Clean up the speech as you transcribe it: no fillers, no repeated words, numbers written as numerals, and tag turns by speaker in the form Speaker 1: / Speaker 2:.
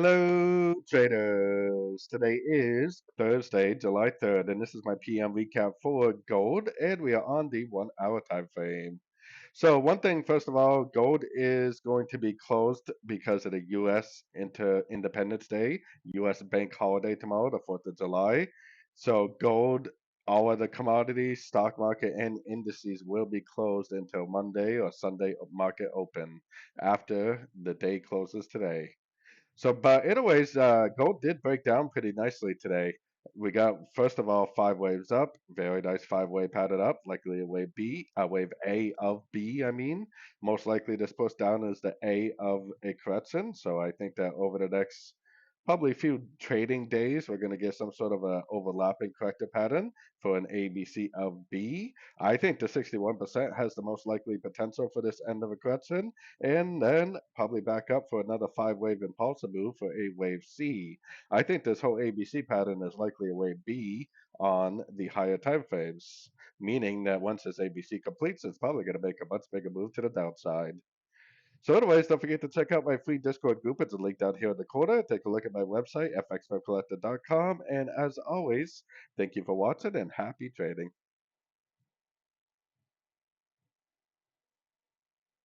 Speaker 1: Hello, traders. Today is Thursday, July 3rd, and this is my PM recap for gold, and we are on the 1 hour time frame. So, one thing, first of all, gold is going to be closed because of the U.S. Independence Day, U.S. bank holiday tomorrow, the 4th of July. So, gold, all of the commodities, stock market, and indices will be closed until Monday or Sunday market open after the day closes today. So, but anyways, gold did break down pretty nicely today. We got first of all 5 waves up, very nice 5 wave pattern up, likely a wave B, a wave A of B. I mean, most likely this push down is the A of a correction. So I think that over the next probably few trading days, we're going to get some sort of a overlapping corrector pattern for an ABC of B. I think the 61% has the most likely potential for this end of a correction, and then probably back up for another 5 wave impulsive move for a wave C. I think this whole ABC pattern is likely a wave B on the higher time frames, meaning that once this ABC completes, it's probably going to make a much bigger move to the downside. So anyways, don't forget to check out my free Discord group. It's a link down here in the corner. Take a look at my website, fxpipcollector.com. And as always, thank you for watching and happy trading.